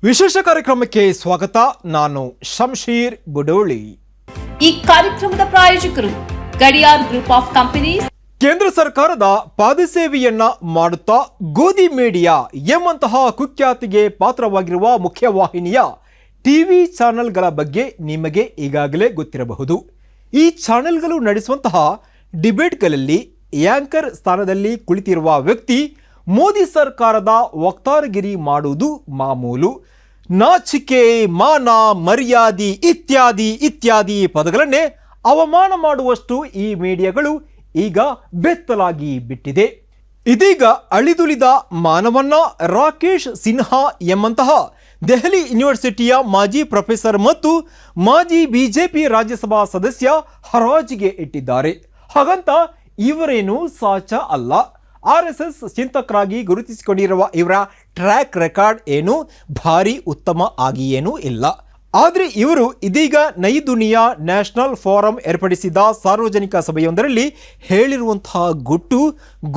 ವಿಶೇಷ ಕಾರ್ಯಕ್ರಮಕ್ಕೆ ಸ್ವಾಗತ. ನಾನು ಶಂಶೀರ್ ಬುಡೋಳಿ. ಈ ಕಾರ್ಯಕ್ರಮದ ಪ್ರಾಯೋಜಕರು ಗಡಿಯಾರ್ ಗ್ರೂಪ್ ಆಫ್ ಕಂಪನೀಸ್. ಕೇಂದ್ರ ಸರ್ಕಾರದ ಪಾದಸೇವೆಯನ್ನ ಮಾಡುತ್ತಾ ಗೋಧಿ ಮೀಡಿಯಾ ಎಂಬಂತಹ ಕುಖ್ಯಾತಿಗೆ ಪಾತ್ರವಾಗಿರುವ ಮುಖ್ಯವಾಹಿನಿಯ ಟಿವಿ ಚಾನೆಲ್ಗಳ ಬಗ್ಗೆ ನಿಮಗೆ ಈಗಾಗಲೇ ಗೊತ್ತಿರಬಹುದು. ಈ ಚಾನೆಲ್ಗಳು ನಡೆಸುವಂತಹ ಡಿಬೇಟ್ಗಳಲ್ಲಿ ಆಂಕರ್ ಸ್ಥಾನದಲ್ಲಿ ಕುಳಿತಿರುವ ವ್ಯಕ್ತಿ ಮೋದಿ ಸರ್ಕಾರದ ವಕ್ತಾರಗಿರಿ ಮಾಡುವುದು ಮಾಮೂಲು. ನಾಚಿಕೆ, ಮಾನ, ಮರ್ಯಾದೆ ಇತ್ಯಾದಿ ಪದಗಳನ್ನೇ ಅವಮಾನ ಮಾಡುವಷ್ಟು ಈ ಮೀಡಿಯಾಗಳು ಈಗ ಬೆತ್ತಲಾಗಿ ಬಿಟ್ಟಿದೆ. ಇದೀಗ ಅಳಿದುಳಿದ ಮಾನವನ್ನ ರಾಕೇಶ್ ಸಿನ್ಹಾ ಎಂಬಂತಹ ದೆಹಲಿ ಯೂನಿವರ್ಸಿಟಿಯ ಮಾಜಿ ಪ್ರೊಫೆಸರ್ ಮತ್ತು ಮಾಜಿ ಬಿಜೆಪಿ ರಾಜ್ಯಸಭಾ ಸದಸ್ಯ ಹರಾಜಿಗೆ ಇಟ್ಟಿದ್ದಾರೆ. ಹಾಗಂತ ಇವರೇನು ಸಾಚ ಅಲ್ಲ. RSS ಚಿಂತಕರಾಗಿ ಗುರುತಿಸಿಕೊಂಡಿರುವ ಇವರ ಟ್ರ್ಯಾಕ್ ರೆಕಾರ್ಡ್ ಏನು ಭಾರಿ ಉತ್ತಮ ಆಗಿಯೇನೂ ಇಲ್ಲ. ಆದರೆ ಇವರು ಇದೀಗ ನೈ ದುನಿಯಾ ನ್ಯಾಷನಲ್ ಫೋರಂ ಏರ್ಪಡಿಸಿದ ಸಾರ್ವಜನಿಕ ಸಭೆಯೊಂದರಲ್ಲಿ ಹೇಳಿರುವಂತಹ ಗುಟ್ಟು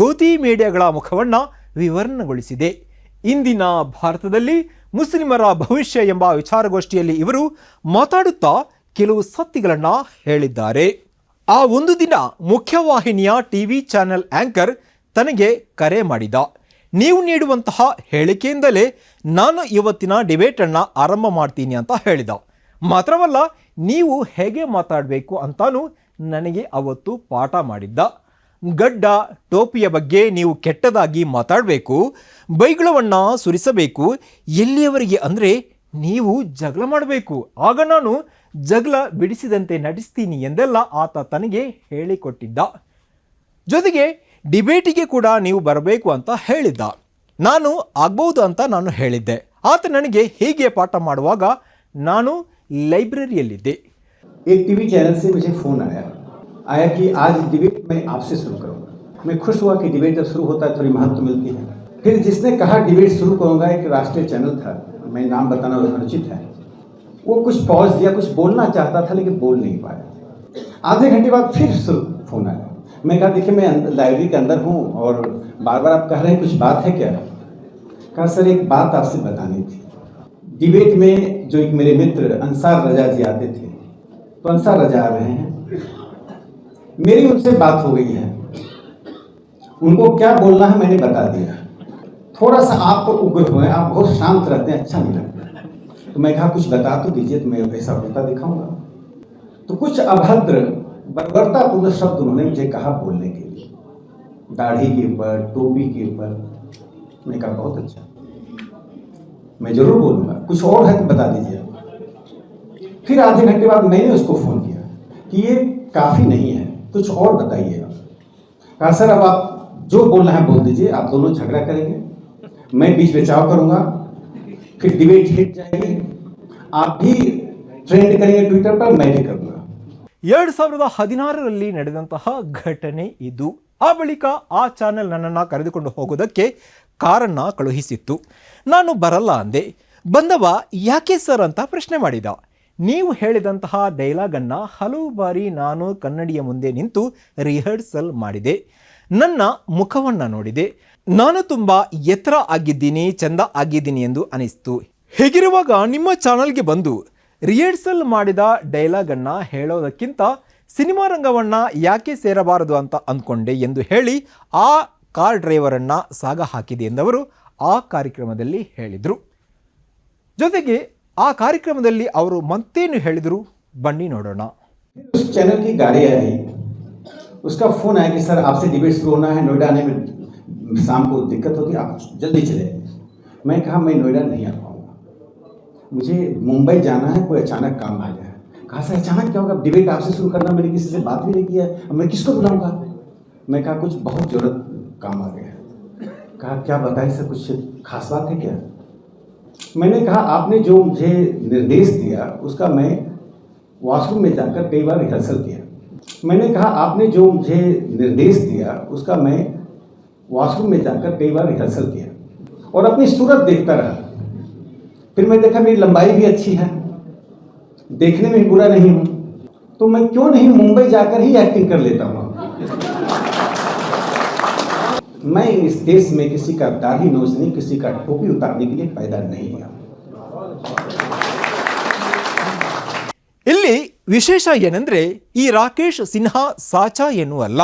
ಗೋಧಿ ಮೀಡಿಯಾಗಳ ಮುಖವನ್ನು ವಿವರಣೆಗೊಳಿಸಿದೆ. ಇಂದಿನ ಭಾರತದಲ್ಲಿ ಮುಸ್ಲಿಮರ ಭವಿಷ್ಯ ಎಂಬ ವಿಚಾರಗೋಷ್ಠಿಯಲ್ಲಿ ಇವರು ಮಾತಾಡುತ್ತಾ ಕೆಲವು ಸತ್ಯಗಳನ್ನು ಹೇಳಿದ್ದಾರೆ. ಆ ಒಂದು ದಿನ ಮುಖ್ಯವಾಹಿನಿಯ ಟಿವಿ ಚಾನೆಲ್ ಆಂಕರ್ ತನಗೆ ಕರೆ ಮಾಡಿದ. ನೀವು ನೀಡುವಂತಹ ಹೇಳಿಕೆಯಿಂದಲೇ ನಾನು ಇವತ್ತಿನ ಡಿಬೇಟನ್ನು ಆರಂಭ ಮಾಡ್ತೀನಿ ಅಂತ ಹೇಳಿದ. ಮಾತ್ರವಲ್ಲ, ನೀವು ಹೇಗೆ ಮಾತಾಡಬೇಕು ಅಂತಾನು ನನಗೆ ಅವತ್ತು ಪಾಠ ಮಾಡಿದ್ದ. ಗಡ್ಡ ಟೋಪಿಯ ಬಗ್ಗೆ ನೀವು ಕೆಟ್ಟದಾಗಿ ಮಾತಾಡಬೇಕು, ಬೈಗುಳವನ್ನು ಸುರಿಸಬೇಕು. ಎಲ್ಲಿಯವರೆಗೆ ಅಂದರೆ ನೀವು ಜಗಳ ಮಾಡಬೇಕು, ಆಗ ನಾನು ಜಗಳ ಬಿಡಿಸಿದಂತೆ ನಟಿಸ್ತೀನಿ ಎಂದೆಲ್ಲ ಆತ ತನಗೆ ಹೇಳಿಕೊಟ್ಟಿದ್ದ. ಜೊತೆಗೆ ಡಿಬೇಟಿಗೆ ಕೂಡ ನೀವು ಬರಬೇಕು ಅಂತ ಹೇಳಿದ್ದ. ನಾನು ಆಗ್ಬೋದು ಅಂತ ನಾನು ಹೇಳಿದ್ದೆ. ಆತ ನನಗೆ ಹೀಗೆ ಪಾಠ ಮಾಡುವಾಗ ನಾನು ಲೈಬ್ರರಿಯಲ್ಲಿದ್ದೆ. एक टीवी चैनल से मुझे फ़ोन आया कि आज डिबेट मैं आपसे शुरू करूँगा. मैं खुश हुआ कि डिबेट जब शुरू होता है थोड़ी महत्व मिलती है. फिर जिसने कहा डिबेट शुरू करूँगा, एक राष्ट्रीय चैनल था, मैं नाम बताना अनुचित है, वो कुछ पॉज दिया, कुछ बोलना चाहता था लेकिन बोल नहीं पाया. आधे घंटे बाद फिर फ़ोन आया. मैं कहा देखिए मैं लाइब्रेरी के अंदर हूँ और बार बार आप कह रहे हैं कुछ बात है क्या. कहा सर एक बात आपसे बतानी थी. डिबेट में जो एक मेरे मित्र अंसार रजा जी आते थे, तो अंसार रजा आ रहे हैं, मेरी उनसे बात हो गई है, उनको क्या बोलना है मैंने बता दिया. थोड़ा सा आप उग्र हुए, आप बहुत शांत रहते हैं, अच्छा नहीं लगता. तो मैं कहा कुछ बता तो दीजिए, तो मैं वैसा बोलता दिखाऊंगा. तो कुछ अभद्र बर्बरतापूर्ण शब्द उन्होंने मुझे कहा बोलने के लिए, दाढ़ी के ऊपर, टोपी के ऊपर. मैं कहा बहुत अच्छा, मैं जरूर बोलूँगा, कुछ और है तो बता दीजिए. फिर आधे घंटे बाद मैंने उसको फ़ोन किया कि ये काफ़ी नहीं है, कुछ और बताइए. कहा सर अब आप जो बोलना है बोल दीजिए, आप दोनों झगड़ा करेंगे, मैं बीच बचाव करूँगा, फिर डिबेट हिट जाएगी, आप भी ट्रेंड करेंगे ट्विटर पर, मैं भी करूँगा. 2016ರಲ್ಲಿ ನಡೆದಂತಹ ಘಟನೆ ಇದು. ಆ ಬಳಿಕ ಆ ಚಾನೆಲ್ ನನ್ನನ್ನು ಕರೆದುಕೊಂಡು ಹೋಗೋದಕ್ಕೆ ಕಾರನ್ನು ಕಳುಹಿಸಿತ್ತು. ನಾನು ಬರಲ್ಲ ಅಂದೆ. ಬಂದವ ಯಾಕೆ ಸರ್ ಅಂತ ಪ್ರಶ್ನೆ ಮಾಡಿದ. ನೀವು ಹೇಳಿದಂತಹ ಡೈಲಾಗನ್ನು ಹಲವು ಬಾರಿ ನಾನು ಕನ್ನಡಿಯ ಮುಂದೆ ನಿಂತು ರಿಹರ್ಸಲ್ ಮಾಡಿದೆ. ನನ್ನ ಮುಖವನ್ನು ನೋಡಿದೆ. ನಾನು ತುಂಬ ಎತ್ತರ ಆಗಿದ್ದೀನಿ, ಚಂದ ಆಗಿದ್ದೀನಿ ಎಂದು ಅನಿಸ್ತು. ಹೀಗಿರುವಾಗ ನಿಮ್ಮ ಚಾನಲ್ಗೆ ಬಂದು ರಿಹರ್ಸಲ್ ಮಾಡಿದ ಡೈಲಾಗನ್ನು ಹೇಳೋದಕ್ಕಿಂತ ಸಿನಿಮಾ ರಂಗವನ್ನು ಯಾಕೆ ಸೇರಬಾರದು ಅಂತ ಅಂದ್ಕೊಂಡೆ ಎಂದು ಹೇಳಿ ಆ ಕಾರ್ ಡ್ರೈವರನ್ನು ಸಾಗ ಹಾಕಿದೆ ಎಂದವರು ಆ ಕಾರ್ಯಕ್ರಮದಲ್ಲಿ ಹೇಳಿದರು. ಜೊತೆಗೆ ಆ ಕಾರ್ಯಕ್ರಮದಲ್ಲಿ ಅವರು ಮತ್ತೇನು ಹೇಳಿದರು ಬನ್ನಿ ನೋಡೋಣ. उस चैनल की गाड़ी आई, उसका फ़ोन आया कि सर आपसे डिबेट शुरू होना है, नोएडा आने में शाम को दिक्कत होगी, आप जल्दी चले. मैं कहा मैं नोएडा नहीं आ पाऊँगा, मुझे मुंबई जाना है, कोई अचानक काम आ गया है. कहा सर अचानक क्या होगा, डिबेट आपसे शुरू करना, मैंने किसी से बात भी नहीं किया है, अब मैं किसको बुलाऊँगा. मैं कहा कुछ बहुत ज़रूरत काम आ गया. कहा क्या बताइए सर, कुछ खास बात है क्या. मैंने कहा आपने जो मुझे निर्देश दिया उसका मैं वॉशरूम में जाकर कई बार रिहर्सल किया. मैंने कहा आपने जो मुझे निर्देश दिया उसका मैं वॉशरूम में जाकर कई बार रिहर्सल किया और अपनी सूरत देखता रहा. फिर मैं देखा मेरी लंबाई भी अच्छी है, देखने में भी बुरा नहीं हूँ, तो मैं क्यों नहीं मुंबई जाकर ही एक्टिंग कर लेता हूँ. मैं इस देश में किसी का दाढ़ी नोचने, किसी का टोपी उतारने के लिए पैदा नहीं हुआ. ಇಲ್ಲಿ ವಿಶೇಷ ಏನೆಂದರೆ ಈ ರಾಕೇಶ್ ಸಿನ್ಹಾ ಸಾಚಾ ಎನ್ನುವಲ್ಲ,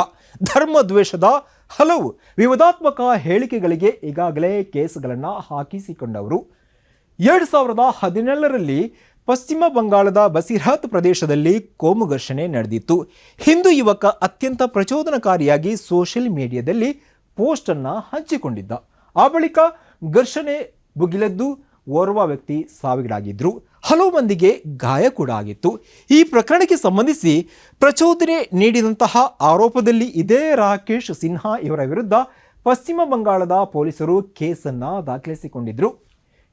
ಧರ್ಮದ್ವೇಷದ ಹಲವು ವಿವಾದಾತ್ಮಕ ಹೇಳಿಕೆಗಳಿಗೆ ಈಗಾಗಲೇ ಕೇಸ್ಗಳನ್ನು ಹಾಕಿಸಿಕೊಂಡವರು. 2017ರಲ್ಲಿ ಪಶ್ಚಿಮ ಬಂಗಾಳದ ಬಸಿರಹಾತ್ ಪ್ರದೇಶದಲ್ಲಿ ಕೋಮು ಘರ್ಷಣೆ ನಡೆದಿತ್ತು. ಹಿಂದೂ ಯುವಕ ಅತ್ಯಂತ ಪ್ರಚೋದನಕಾರಿಯಾಗಿ ಸೋಷಿಯಲ್ ಮೀಡಿಯಾದಲ್ಲಿ ಪೋಸ್ಟನ್ನು ಹಂಚಿಕೊಂಡಿದ್ದ. ಆ ಬಳಿಕ ಘರ್ಷಣೆ ಭುಗಿಲೆದ್ದು ಓರ್ವ ವ್ಯಕ್ತಿ ಸಾವಿಗೀಡಾಗಿದ್ದರು. ಹಲವು ಮಂದಿಗೆ ಗಾಯ ಕೂಡ ಆಗಿತ್ತು. ಈ ಪ್ರಕರಣಕ್ಕೆ ಸಂಬಂಧಿಸಿ ಪ್ರಚೋದನೆ ನೀಡಿದಂತಹ ಆರೋಪದಲ್ಲಿ ಇದೇ ರಾಕೇಶ್ ಸಿನ್ಹಾ ಇವರ ವಿರುದ್ಧ ಪಶ್ಚಿಮ ಬಂಗಾಳದ ಪೊಲೀಸರು ಕೇಸನ್ನು ದಾಖಲಿಸಿಕೊಂಡಿದ್ದರು.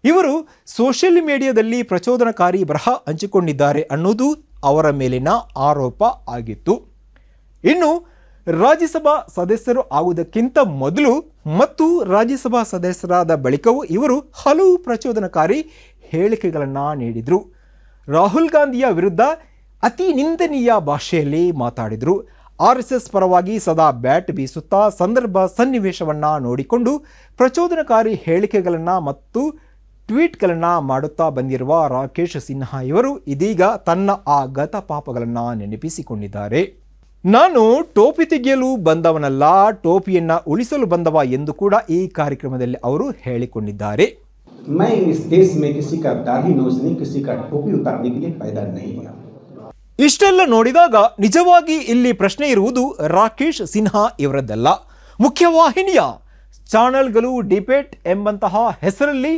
ಇವರು ಸೋಷಿಯಲ್ ಮೀಡಿಯಾದಲ್ಲಿ ಪ್ರಚೋದನಕಾರಿ ಬರಹ ಹಂಚಿಕೊಂಡಿದ್ದಾರೆ ಅನ್ನೋದು ಅವರ ಮೇಲಿನ ಆರೋಪ ಆಗಿತ್ತು. ಇನ್ನು ರಾಜ್ಯಸಭಾ ಸದಸ್ಯರು ಆಗುವುದಕ್ಕಿಂತ ಮೊದಲು ಮತ್ತು ರಾಜ್ಯಸಭಾ ಸದಸ್ಯರಾದ ಬಳಿಕವೂ ಇವರು ಹಲವು ಪ್ರಚೋದನಕಾರಿ ಹೇಳಿಕೆಗಳನ್ನು ನೀಡಿದರು. ರಾಹುಲ್ ಗಾಂಧಿಯ ವಿರುದ್ಧ ಅತಿ ನಿಂದನೀಯ ಭಾಷೆಯಲ್ಲಿ ಮಾತಾಡಿದರು. RSS ಪರವಾಗಿ ಸದಾ ಬ್ಯಾಟ್ ಬೀಸುತ್ತಾ ಸಂದರ್ಭ ಸನ್ನಿವೇಶವನ್ನು ನೋಡಿಕೊಂಡು ಪ್ರಚೋದನಕಾರಿ ಹೇಳಿಕೆಗಳನ್ನು ಮತ್ತು ಟ್ವೀಟ್ಗಳನ್ನು ಮಾಡುತ್ತಾ ಬಂದಿರುವ ರಾಕೇಶ್ ಸಿನ್ಹಾ ಇವರು ಇದೀಗ ತನ್ನ ಆ ಗತ ಪಾಪಗಳನ್ನು ನೆನಪಿಸಿಕೊಂಡಿದ್ದಾರೆ. ನಾನು ಟೋಪಿ ತೆಗೆಯಲು ಬಂದವನಲ್ಲ, ಟೋಪಿಯನ್ನು ಉಳಿಸಲು ಬಂದವ ಎಂದು ಕೂಡ ಈ ಕಾರ್ಯಕ್ರಮದಲ್ಲಿ ಅವರು ಹೇಳಿಕೊಂಡಿದ್ದಾರೆ. मैं इस देश में किसी का दाढ़ी नोचने, किसी का टोपी उतारने के लिए पैदा नहीं हुआ. ಇಷ್ಟೆಲ್ಲ ನೋಡಿದಾಗ ನಿಜವಾಗಿ ಇಲ್ಲಿ ಪ್ರಶ್ನೆ ಇರುವುದು ರಾಕೇಶ್ ಸಿನ್ಹಾ ಇವರದ್ದಲ್ಲ, ಮುಖ್ಯವಾಹಿನಿಯ ಚಾನೆಲ್ಗಳು ಡಿಬೇಟ್ ಎಂಬಂತಹ ಹೆಸರಲ್ಲಿ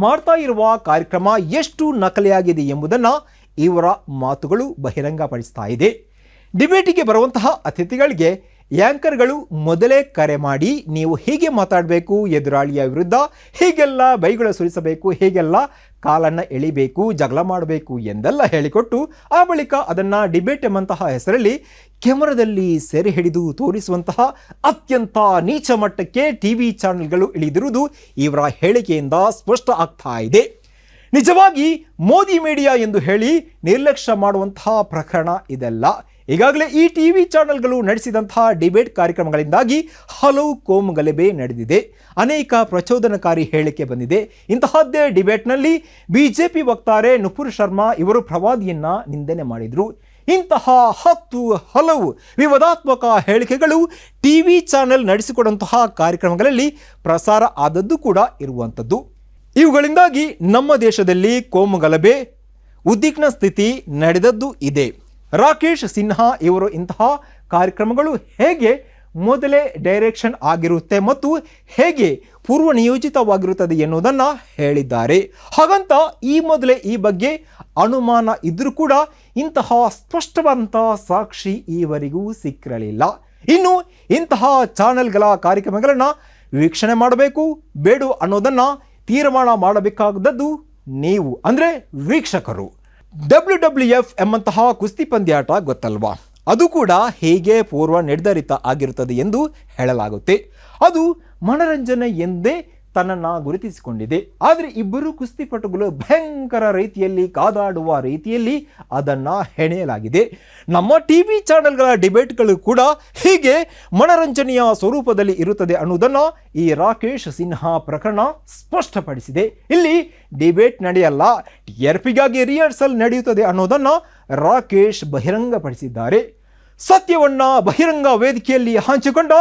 ಮಾಡ್ತಾ ಇರುವ ಕಾರ್ಯಕ್ರಮ ಎಷ್ಟು ನಕಲಿಯಾಗಿದೆ ಎಂಬುದನ್ನು ಇವರ ಮಾತುಗಳು ಬಹಿರಂಗಪಡಿಸ್ತಾ ಇದೆ. ಡಿಬೇಟಿಗೆ ಬರುವಂತಹ ಅತಿಥಿಗಳಿಗೆ ಆ್ಯಂಕರ್ಗಳು ಮೊದಲೇ ಕರೆ ಮಾಡಿ ನೀವು ಹೀಗೆ ಮಾತಾಡಬೇಕು, ಎದುರಾಳಿಯ ವಿರುದ್ಧ ಹೀಗೆಲ್ಲ ಬೈಗುಳ ಸುರಿಸಬೇಕು, ಹೀಗೆಲ್ಲ ಕಾಲನ್ನು ಎಳಿಬೇಕು, ಜಗಳ ಮಾಡಬೇಕು ಎಂದೆಲ್ಲ ಹೇಳಿಕೊಟ್ಟು ಆ ಬಳಿಕ ಅದನ್ನು ಡಿಬೇಟ್ ಎಂಬಂತಹ ಹೆಸರಲ್ಲಿ ಕ್ಯಾಮರಾದಲ್ಲಿ ಸೆರೆ ಹಿಡಿದು ತೋರಿಸುವಂತಹ ಅತ್ಯಂತ ನೀಚ ಮಟ್ಟಕ್ಕೆ TV ಚಾನೆಲ್ಗಳು ಇಳಿದಿರುವುದು ಇವರ ಹೇಳಿಕೆಯಿಂದ ಸ್ಪಷ್ಟ ಆಗ್ತಾ ಇದೆ. ನಿಜವಾಗಿ ಮೋದಿ ಮೀಡಿಯಾ ಎಂದು ಹೇಳಿ ನಿರ್ಲಕ್ಷ್ಯ ಮಾಡುವಂತಹ ಪ್ರಕರಣ ಇದೆಲ್ಲ. ಈಗಾಗಲೇ ಈ TV ಚಾನೆಲ್ಗಳು ನಡೆಸಿದಂತಹ ಡಿಬೇಟ್ ಕಾರ್ಯಕ್ರಮಗಳಿಂದಾಗಿ ಹಲವು ಕೋಮು ಗಲಭೆ ನಡೆದಿದೆ, ಅನೇಕ ಪ್ರಚೋದನಕಾರಿ ಹೇಳಿಕೆ ಬಂದಿದೆ. ಇಂತಹದ್ದೇ ಡಿಬೇಟ್ನಲ್ಲಿ BJP ವಕ್ತಾರೆ ನುಪುರ್ ಶರ್ಮಾ ಇವರು ಪ್ರವಾದಿಯನ್ನ ನಿಂದನೆ ಮಾಡಿದರು. ಇಂತಹ ಹಲವು ವಿವಾದಾತ್ಮಕ ಹೇಳಿಕೆಗಳು TV ಚಾನೆಲ್ ನಡೆಸಿಕೊಡುವಂತಹ ಕಾರ್ಯಕ್ರಮಗಳಲ್ಲಿ ಪ್ರಸಾರ ಆದದ್ದು ಕೂಡ ಇರುವಂಥದ್ದು. ಇವುಗಳಿಂದಾಗಿ ನಮ್ಮ ದೇಶದಲ್ಲಿ ಕೋಮು ಗಲಭೆ ಉದ್ವಿಗ್ನ ಸ್ಥಿತಿ ನಡೆದದ್ದು ಇದೆ. ರಾಕೇಶ್ ಸಿನ್ಹಾ ಇವರು ಇಂತಹ ಕಾರ್ಯಕ್ರಮಗಳು ಹೇಗೆ ಮೊದಲೇ ಡೈರೆಕ್ಷನ್ ಆಗಿರುತ್ತೆ ಮತ್ತು ಹೇಗೆ ಪೂರ್ವ ನಿಯೋಜಿತವಾಗಿರುತ್ತದೆ ಎನ್ನುವುದನ್ನು ಹೇಳಿದ್ದಾರೆ. ಹಾಗಂತ ಈ ಮೊದಲೇ ಈ ಬಗ್ಗೆ ಅನುಮಾನ ಇದ್ದರೂ ಕೂಡ ಇಂತಹ ಸ್ಪಷ್ಟವಾದಂತಹ ಸಾಕ್ಷಿ ಈವರೆಗೂ ಸಿಕ್ಕಿರಲಿಲ್ಲ. ಇನ್ನು ಇಂತಹ ಚಾನೆಲ್ಗಳ ಕಾರ್ಯಕ್ರಮಗಳನ್ನು ವೀಕ್ಷಣೆ ಮಾಡಬೇಕು ಬೇಡ ಅನ್ನೋದನ್ನು ತೀರ್ಮಾನ ಮಾಡಬೇಕಾದದ್ದು ನೀವು, ಅಂದರೆ ವೀಕ್ಷಕರು. WWF ಎಂಬಂತಹ ಕುಸ್ತಿ ಪಂದ್ಯಾಟ ಗೊತ್ತಲ್ವಾ, ಅದು ಕೂಡ ಹೇಗೆ ಪೂರ್ವ ನಿರ್ಧರಿತ ಆಗಿರುತ್ತದೆ ಎಂದು ಹೇಳಲಾಗುತ್ತೆ. ಅದು ಮನರಂಜನೆ ಎಂದೇ ತನ್ನನ್ನು ಗುರುತಿಸಿಕೊಂಡಿದೆ. ಆದರೆ ಇಬ್ಬರು ಕುಸ್ತಿಪಟುಗಳು ಭಯಂಕರ ರೀತಿಯಲ್ಲಿ ಕಾದಾಡುವ ರೀತಿಯಲ್ಲಿ ಅದನ್ನು ಹೆಣೆಯಲಾಗಿದೆ. ನಮ್ಮ TV ಚಾನೆಲ್ಗಳ ಡಿಬೇಟ್ಗಳು ಕೂಡ ಹೀಗೆ ಮನರಂಜನೆಯ ಸ್ವರೂಪದಲ್ಲಿ ಇರುತ್ತದೆ ಅನ್ನುವುದನ್ನು ಈ ರಾಕೇಶ್ ಸಿನ್ಹಾ ಪ್ರಕರಣ ಸ್ಪಷ್ಟಪಡಿಸಿದೆ. ಇಲ್ಲಿ ಡಿಬೇಟ್ ನಡೆಯಲ್ಲ, TRPಗಾಗಿ ರಿಹರ್ಸಲ್ ನಡೆಯುತ್ತದೆ ಅನ್ನೋದನ್ನು ರಾಕೇಶ್ ಬಹಿರಂಗಪಡಿಸಿದ್ದಾರೆ. ಸತ್ಯವನ್ನ ಬಹಿರಂಗ ವೇದಿಕೆಯಲ್ಲಿ ಹಂಚಿಕೊಂಡ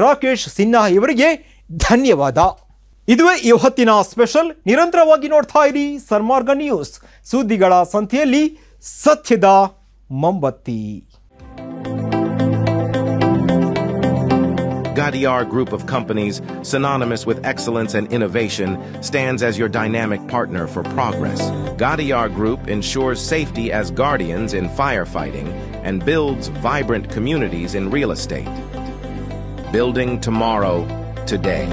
ರಾಕೇಶ್ ಸಿನ್ಹಾ ಇವರಿಗೆ ಧನ್ಯವಾದ. ಇದುವೇ ಈ ಹೊತ್ತಿನ ಸ್ಪೆಷಲ್. ನಿರಂತರವಾಗಿ ನೋಡ್ತಾ ಇರಿ ಸನ್ಮಾರ್ಗ ನ್ಯೂಸ್, ಸುದ್ದಿಗಳ ಸಂತೆಯಲ್ಲಿ ಸತ್ಯದ ಮೊಂಬತ್ತಿ. Gadiar Group of Companies, synonymous with excellence and innovation, stands as your dynamic partner for progress. Gadiar Group ensures safety as guardians in firefighting and builds vibrant communities in real estate. Building tomorrow, today.